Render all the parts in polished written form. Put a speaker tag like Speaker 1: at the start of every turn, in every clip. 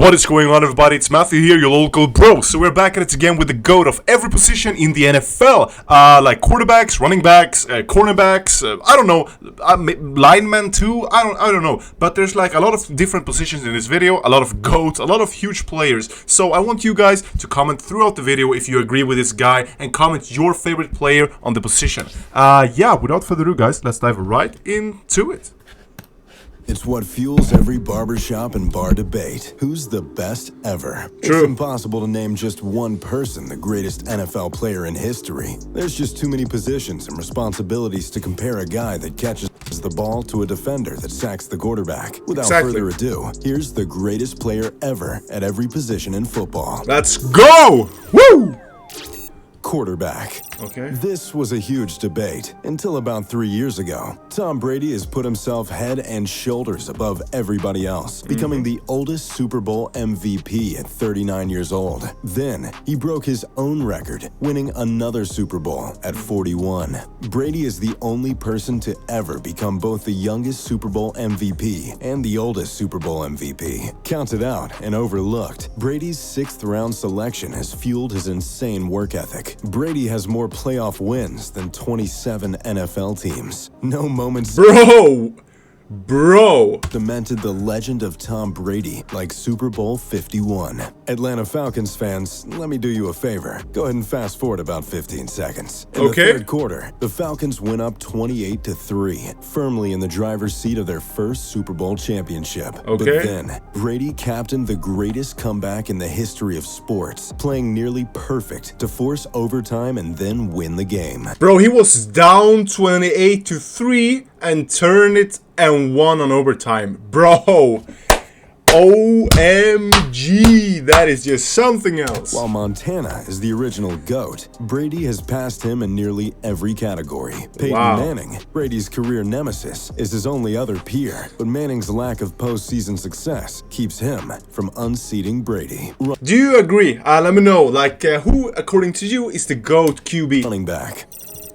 Speaker 1: What is going on, everybody? It's Matthew here, your local bro. So we're back at it again with the GOAT of every position in the NFL. Like quarterbacks, running backs, cornerbacks, I don't know, linemen too, I don't know. But there's like a lot of different positions in this video, a lot of GOATs, a lot of huge players. So I want you guys to comment throughout the video if you agree with this guy and comment your favorite player on the position. Yeah, without further ado, guys, let's dive right into it.
Speaker 2: It's what fuels every barbershop and bar debate. Who's the best ever?
Speaker 1: True.
Speaker 2: It's impossible to name just one person the greatest NFL player in history. There's just too many positions and responsibilities to compare a guy that catches the ball to a defender that sacks the quarterback. Without further ado, here's the greatest player ever at every position in football.
Speaker 1: Let's go! Woo!
Speaker 2: Quarterback.
Speaker 1: Okay.
Speaker 2: This was a huge debate until about 3 years ago. Tom Brady has put himself head and shoulders above everybody else, becoming the oldest Super Bowl MVP at 39 years old. Then, he broke his own record, winning another Super Bowl at 41. Brady is the only person to ever become both the youngest Super Bowl MVP and the oldest Super Bowl MVP. Counted out and overlooked, Brady's 6th round selection has fueled his insane work ethic. Brady has more playoff wins than 27 NFL teams. No moments
Speaker 1: Bro
Speaker 2: cemented the legend of Tom Brady like Super Bowl 51. Atlanta Falcons fans, let me do you a favor. Go ahead and fast forward about 15 seconds. In the third quarter, the Falcons went up 28-3, firmly in the driver's seat of their first Super Bowl championship. But then, Brady captained the greatest comeback in the history of sports, playing nearly perfect to force overtime and then win the game.
Speaker 1: Bro, he was down 28-3 and turned it and won on overtime. Bro, OMG, that is just something else.
Speaker 2: While Montana is the original GOAT, Brady has passed him in nearly every category. Peyton Manning, Brady's career nemesis, is his only other peer, but Manning's lack of postseason success keeps him from unseating Brady.
Speaker 1: Do you agree? Let me know, like, who, according to you, is the GOAT QB?
Speaker 2: Running back.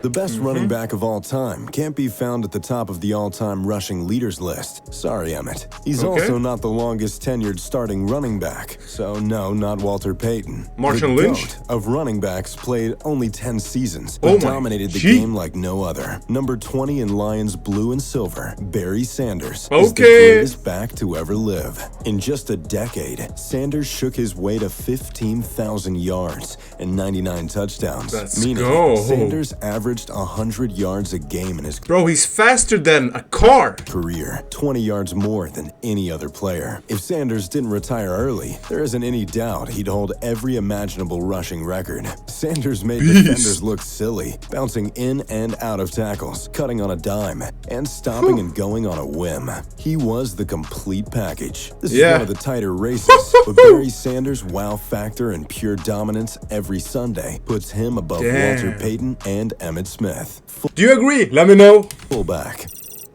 Speaker 2: The best running back of all time can't be found at the top of the all-time rushing leaders list. Sorry, Emmett. He's also not the longest tenured starting running back. So no, not Walter Payton.
Speaker 1: Marshawn Lynch?
Speaker 2: GOAT of running backs played only 10 seasons, but dominated the game like no other. Number 20 in Lions blue and silver, Barry Sanders is the greatest back to ever live. In just a decade, Sanders shook his way to 15,000 yards and 99 touchdowns. Sanders averaged 100 yards a game in his
Speaker 1: he's faster than a car
Speaker 2: career, 20 yards more than any other player. If Sanders didn't retire early, there isn't any doubt he'd hold every imaginable rushing record. Sanders made defenders look silly, bouncing in and out of tackles, cutting on a dime, and stopping and going on a whim. He was the complete package. This is one of the tighter races, but Barry Sanders' wow factor and pure dominance every Sunday puts him above Walter Payton and Emmett Smith.
Speaker 1: Do you agree? Let me know.
Speaker 2: Fullback.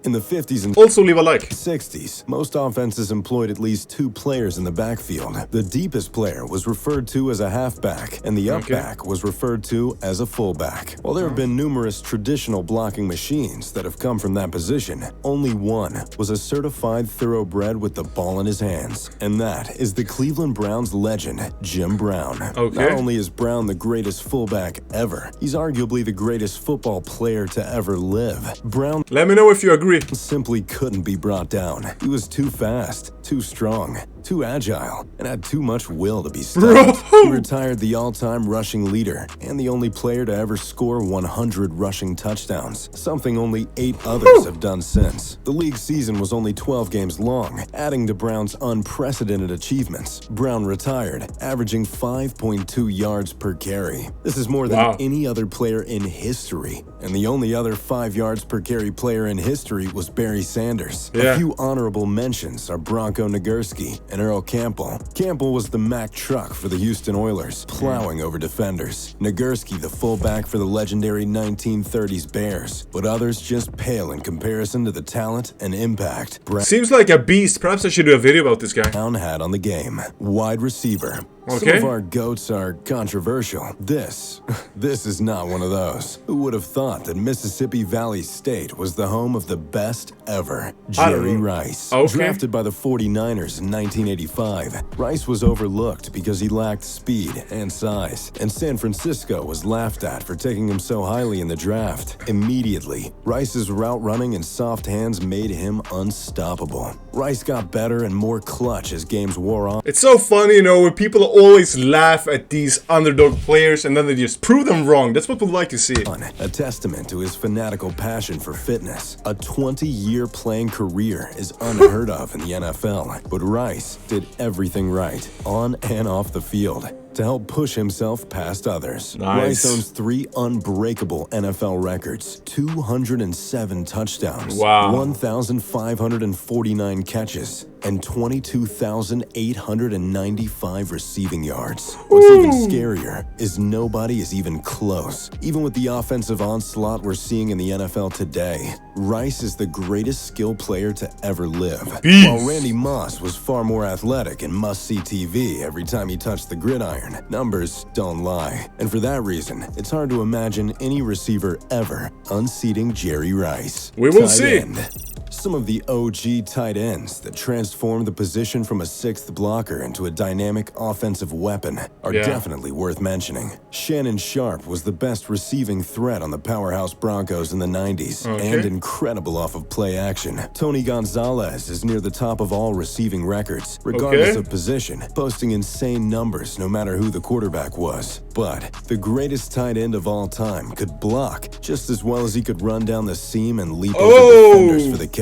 Speaker 2: In the 50s and
Speaker 1: also leave a like.
Speaker 2: 60s, most offenses employed at least 2 players in the backfield. The deepest player was referred to as a halfback, and the upback was referred to as a fullback. While there have been numerous traditional blocking machines that have come from that position, only one was a certified thoroughbred with the ball in his hands, and that is the Cleveland Browns legend, Jim Brown. Not only is Brown the greatest fullback ever, he's arguably the greatest football player to ever live. Brown,
Speaker 1: let me know if you agree,
Speaker 2: simply couldn't be brought down. He was too fast, too strong, too agile, and had too much will to be stopped. He retired the all-time rushing leader and the only player to ever score 100 rushing touchdowns, something only 8 others have done since. The league season was only 12 games long, adding to Brown's unprecedented achievements. Brown retired, averaging 5.2 yards per carry. This is more than any other player in history, and the only other 5 yards per carry player in history was Barry Sanders. A few honorable mentions are Bronco Nagurski and Earl Campbell. Campbell was the Mack truck for the Houston Oilers, plowing over defenders. Nagurski the fullback for the legendary 1930s Bears, but others just pale in comparison to the talent and impact
Speaker 1: seems like a beast. Perhaps I should do a video about this guy.
Speaker 2: Brown had on the game. Wide receiver. Some of our GOATs are controversial. This is not one of those. Who would have thought that Mississippi Valley State was the home of the best ever, Jerry Rice?
Speaker 1: Okay.
Speaker 2: Drafted by the 49ers in 1985, Rice was overlooked because he lacked speed and size, and San Francisco was laughed at for taking him so highly in the draft. Immediately, Rice's route running and soft hands made him unstoppable. Rice got better and more clutch as games wore on.
Speaker 1: It's so funny, you know, when people always laugh at these underdog players and then they just prove them wrong. That's what we like to see.
Speaker 2: A testament to his fanatical passion for fitness. A 20-year playing career is unheard of in the NFL, but Rice did everything right, on and off the field, to help push himself past others.
Speaker 1: Nice.
Speaker 2: Rice owns 3 unbreakable NFL records, 207 touchdowns,
Speaker 1: Wow.
Speaker 2: 1,549 catches, and 22,895 receiving yards. What's even scarier is nobody is even close. Even with the offensive onslaught we're seeing in the NFL today, Rice is the greatest skill player to ever live.
Speaker 1: Beast.
Speaker 2: While Randy Moss was far more athletic and must-see TV every time he touched the gridiron, numbers don't lie. And for that reason, it's hard to imagine any receiver ever unseating Jerry Rice.
Speaker 1: We will
Speaker 2: Tight
Speaker 1: see.
Speaker 2: end. Some of the OG tight ends that transformed the position from a sixth blocker into a dynamic offensive weapon are definitely worth mentioning. Shannon Sharp was the best receiving threat on the powerhouse Broncos in the 90s, and incredible off of play action. Tony Gonzalez is near the top of all receiving records, regardless of position, posting insane numbers no matter who the quarterback was. But the greatest tight end of all time could block just as well as he could run down the seam and leap over defenders for the catch.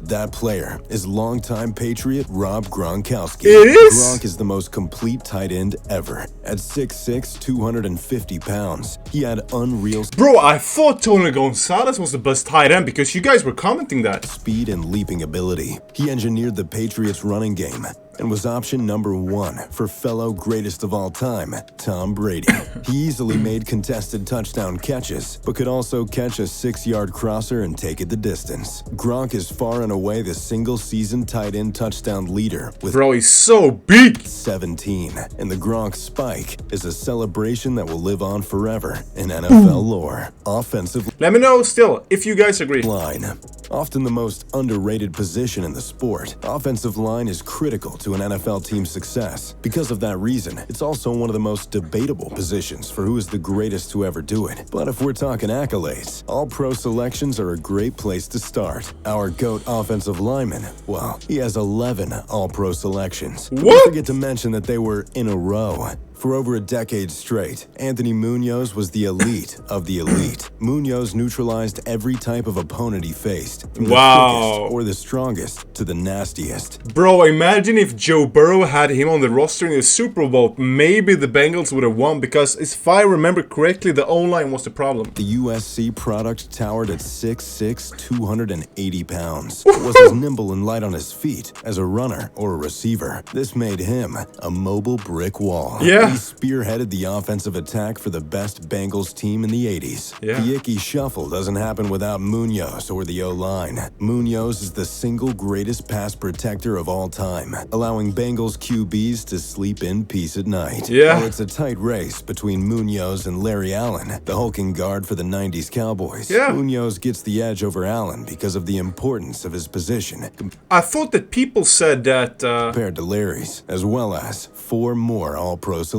Speaker 2: That player is longtime Patriot Rob Gronkowski.
Speaker 1: It is?
Speaker 2: Gronk is the most complete tight end ever. At 6'6", 250 pounds, he had unreal
Speaker 1: Bro, I thought Tony Gonzalez was the best tight end because you guys were commenting that.
Speaker 2: speed and leaping ability. He engineered the Patriots' running game and was option number 1 for fellow greatest of all time, Tom Brady. He easily made contested touchdown catches, but could also catch a 6-yard crosser and take it the distance. Gronk is far and away the single-season tight end touchdown leader with
Speaker 1: Bro, he's so big.
Speaker 2: 17, and the Gronk spike is a celebration that will live on forever in NFL lore. Offensive
Speaker 1: Let me know still if you guys agree.
Speaker 2: line. Often the most underrated position in the sport, offensive line is critical to an NFL team's success. Because of that reason, it's also one of the most debatable positions for who is the greatest to ever do it. But if we're talking accolades, all-pro selections are a great place to start. Our GOAT offensive lineman, well, he has 11 all-pro selections.
Speaker 1: What?
Speaker 2: Don't forget to mention that they were in a row. For over a decade straight, Anthony Munoz was the elite of the elite. Munoz neutralized every type of opponent he faced, from the quickest or the strongest to the nastiest.
Speaker 1: Bro, imagine if Joe Burrow had him on the roster in the Super Bowl. Maybe the Bengals would have won because if I remember correctly, the O-line was the problem.
Speaker 2: The USC product towered at 6'6", 280 pounds, but was as nimble and light on his feet as a runner or a receiver. This made him a mobile brick wall.
Speaker 1: Yeah.
Speaker 2: He spearheaded the offensive attack for the best Bengals team in the 80s.
Speaker 1: Yeah.
Speaker 2: The Icky Shuffle doesn't happen without Munoz or the O-line. Munoz is the single greatest pass protector of all time, allowing Bengals QBs to sleep in peace at night.
Speaker 1: Yeah.
Speaker 2: While it's a tight race between Munoz and Larry Allen, the hulking guard for the 90s Cowboys.
Speaker 1: Yeah.
Speaker 2: Munoz gets the edge over Allen because of the importance of his position
Speaker 1: I thought that people said that,
Speaker 2: compared to Larry's, as well as 4 more All-Pro selections.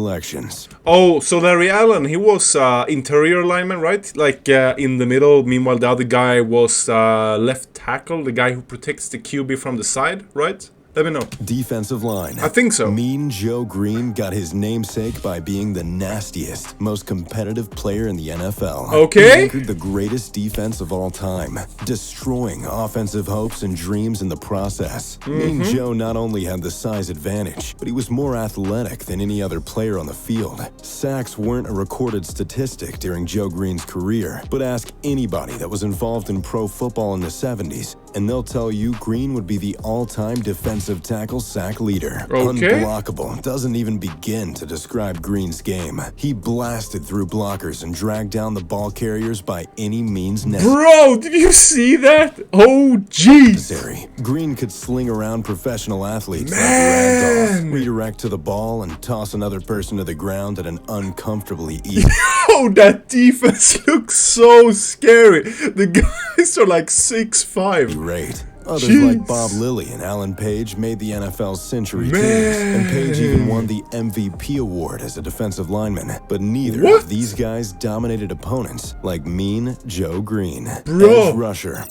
Speaker 1: oh, so Larry Allen, he was interior lineman, right? Like in the middle. Meanwhile, the other guy was left tackle, the guy who protects the QB from the side, right? Let me know.
Speaker 2: Defensive line.
Speaker 1: I think so.
Speaker 2: Mean Joe Green got his namesake by being the nastiest, most competitive player in the NFL.
Speaker 1: Okay.
Speaker 2: He anchored the greatest defense of all time, destroying offensive hopes and dreams in the process. Mean Joe not only had the size advantage, but he was more athletic than any other player on the field. Sacks weren't a recorded statistic during Joe Green's career, but ask anybody that was involved in pro football in the 70s, and they'll tell you Green would be the all-time defensive tackle sack leader.
Speaker 1: Okay.
Speaker 2: Unblockable doesn't even begin to describe Green's game. He blasted through blockers and dragged down the ball carriers by any means necessary.
Speaker 1: Bro, did you see that? Oh, jeez.
Speaker 2: Green could sling around professional athletes like ragdoll, redirect to the ball, and toss another person to the ground at an uncomfortably easy.
Speaker 1: Oh, that defense looks so scary. The guys are like 6'5".
Speaker 2: rate. Others like Bob Lilly and Alan Page made the NFL's century teams, and Page even won the MVP award as a defensive lineman. But neither of these guys dominated opponents like Mean Joe Green. Edge rusher.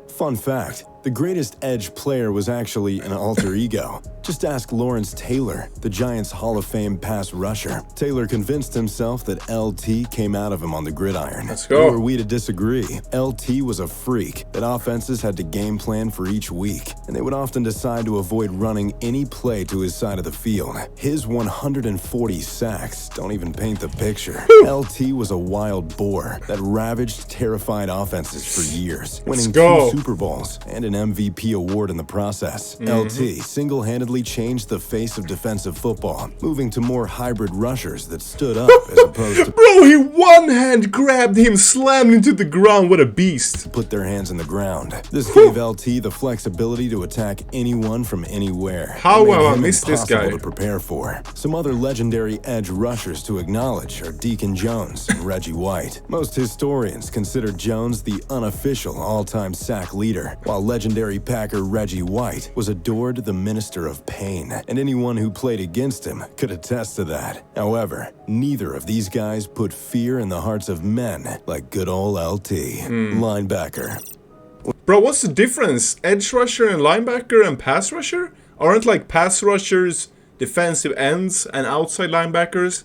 Speaker 2: Fun fact, the greatest edge player was actually an alter ego. Just ask Lawrence Taylor, the Giants' Hall of Fame pass rusher. Taylor convinced himself that LT came out of him on the gridiron.
Speaker 1: Let's go.
Speaker 2: Who are we to disagree? LT was a freak that offenses had to game plan for each week, and they would often decide to avoid running any play to his side of the field. His 140 sacks don't even paint the picture. LT was a wild boar that ravaged terrified offenses for years, winning 2 Super Bowls and an MVP award in the process. LT single-handedly changed the face of defensive football, moving to more hybrid rushers that stood up as opposed to
Speaker 1: Bro, he one-hand grabbed him, slammed into the ground. What a beast.
Speaker 2: put their hands in the ground. This gave LT the flexibility to attack anyone from anywhere.
Speaker 1: How
Speaker 2: It made
Speaker 1: have I
Speaker 2: him
Speaker 1: missed this guy?
Speaker 2: impossible to prepare for. Some other legendary edge rushers to acknowledge are Deacon Jones and Reggie White. Most historians consider Jones the unofficial all-time sack leader, while legendary Packer Reggie White was adored the minister of pain, and anyone who played against him could attest to that. However, neither of these guys put fear in the hearts of men like good old LT. Linebacker.
Speaker 1: Bro, what's the difference? Edge rusher and linebacker and pass rusher? Aren't like pass rushers defensive ends and outside linebackers?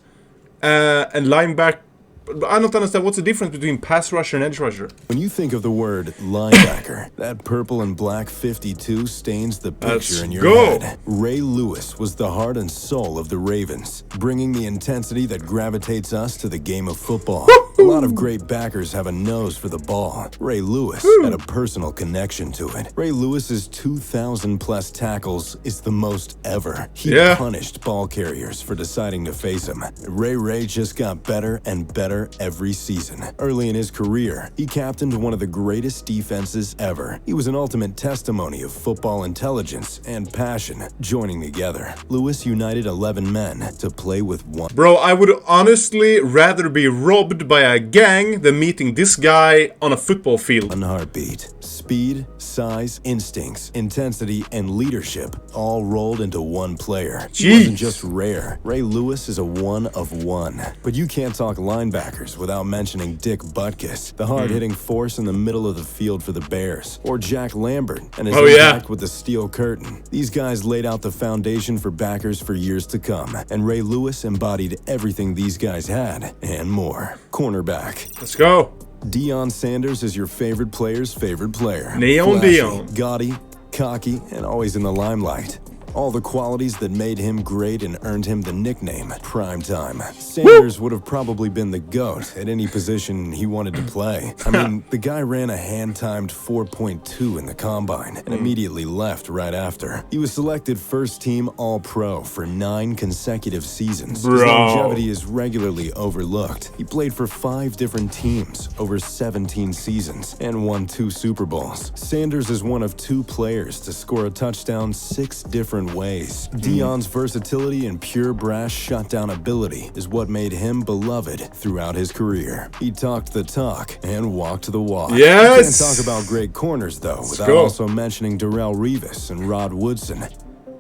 Speaker 1: And linebacker... I don't understand what's the difference between pass rusher and edge rusher.
Speaker 2: When you think of the word linebacker, that purple and black 52 stains the picture in your head. Ray Lewis was the heart and soul of the Ravens, bringing the intensity that gravitates us to the game of football. A lot of great backers have a nose for the ball. Ray Lewis had a personal connection to it. Ray Lewis's 2,000 plus tackles is the most ever. He punished ball carriers for deciding to face him. Ray just got better and better every season. Early in his career, he captained one of the greatest defenses ever. He was an ultimate testimony of football intelligence and passion joining together. Lewis united 11 men to play with one.
Speaker 1: Bro, I would honestly rather be robbed by a gang than meeting this guy on a football field.
Speaker 2: One heartbeat. Speed, size, instincts, intensity, and leadership all rolled into one player. He wasn't just rare. Ray Lewis is a one of one. But you can't talk linebackers without mentioning Dick Butkus, the hard-hitting force in the middle of the field for the Bears, or Jack Lambert and his impact with the steel curtain. These guys laid out the foundation for backers for years to come, and Ray Lewis embodied everything these guys had and more. Cornerback.
Speaker 1: Let's go.
Speaker 2: Deion Sanders is your favorite player's favorite player.
Speaker 1: Neon
Speaker 2: Flashy,
Speaker 1: Deion.
Speaker 2: gaudy, cocky, and always in the limelight. All the qualities that made him great and earned him the nickname Primetime. Sanders would have probably been the GOAT at any position he wanted to play. I mean, the guy ran a hand-timed 4.2 in the combine and immediately left right after. He was selected first-team All-Pro for 9 consecutive seasons. His longevity is regularly overlooked. He played for 5 different teams over 17 seasons and won 2 Super Bowls. Sanders is one of 2 players to score a touchdown 6 different ways. Deion's versatility and pure brass shutdown ability is what made him beloved throughout his career. He talked the talk and walked the walk.
Speaker 1: Yes!
Speaker 2: You can't talk about great corners, though, without also mentioning Darrell Revis and Rod Woodson.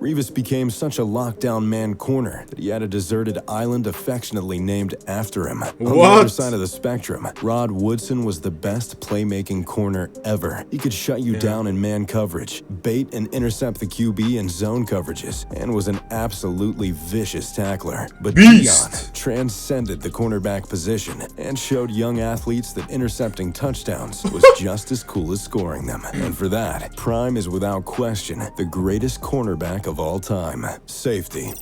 Speaker 2: Revis became such a lockdown man corner that he had a deserted island affectionately named after him. On the other side of the spectrum, Rod Woodson was the best playmaking corner ever. He could shut you down in man coverage, bait and intercept the QB in zone coverages, and was an absolutely vicious tackler. But Deion transcended the cornerback position and showed young athletes that intercepting touchdowns was just as cool as scoring them. And for that, Prime is without question the greatest cornerback of all time. Safety.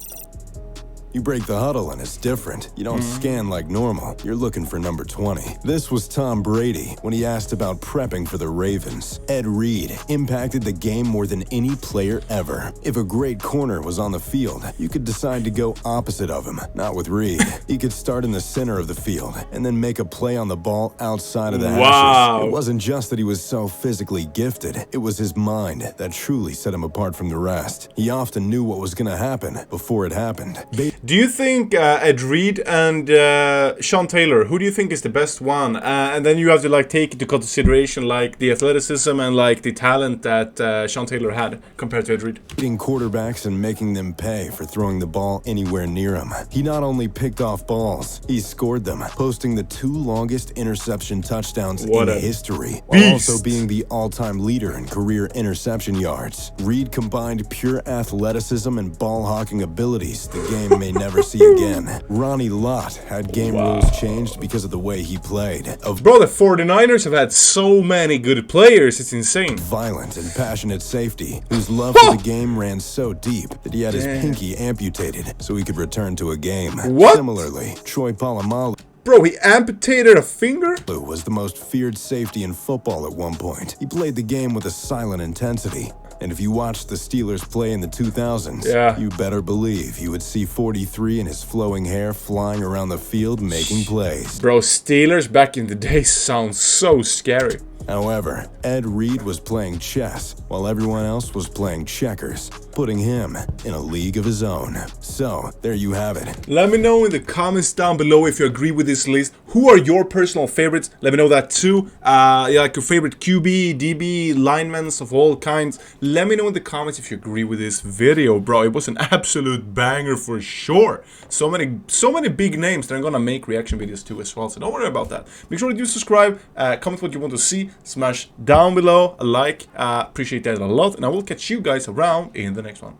Speaker 2: You break the huddle and it's different. You don't scan like normal. You're looking for number 20. This was Tom Brady when he asked about prepping for the Ravens. Ed Reed impacted the game more than any player ever. If a great corner was on the field, you could decide to go opposite of him. Not with Reed. He could start in the center of the field and then make a play on the ball outside of the hashes. It wasn't just that he was so physically gifted. It was his mind that truly set him apart from the rest. He often knew what was going to happen before it happened.
Speaker 1: Do you think Ed Reed and Sean Taylor, who do you think is the best one? And then you have to like take into consideration like the athleticism and like the talent that Sean Taylor had compared to Ed Reed.
Speaker 2: Beating quarterbacks and making them pay for throwing the ball anywhere near him. He not only picked off balls, he scored them, posting the 2 longest interception touchdowns in history, while also being the all-time leader in career interception yards. Reed combined pure athleticism and ball-hawking abilities the game may never see again. Ronnie Lott had game rules changed because of the way he played.
Speaker 1: Bro, the 49ers have had so many good players, it's insane.
Speaker 2: Violent and passionate safety, whose love for the game ran so deep that he had his pinky amputated so he could return to a game. Similarly, Troy Polamalu,
Speaker 1: bro, he amputated a finger?
Speaker 2: Was the most feared safety in football at one point. He played the game with a silent intensity. And if you watched the Steelers play in the 2000s, you better believe you would see 43 and his flowing hair flying around the field making plays.
Speaker 1: Bro, Steelers back in the day sounds so scary.
Speaker 2: However, Ed Reed was playing chess while everyone else was playing checkers, putting him in a league of his own. So, there you have it.
Speaker 1: Let me know in the comments down below if you agree with this list. Who are your personal favorites? Let me know that too. Like your favorite QB, DB, linemen of all kinds. Let me know in the comments if you agree with this video, bro. It was an absolute banger for sure. So many big names that I'm gonna make reaction videos to as well. So don't worry about that. Make sure that you subscribe, comment what you want to see. Smash down below a like, appreciate that a lot, and I will catch you guys around in the next one.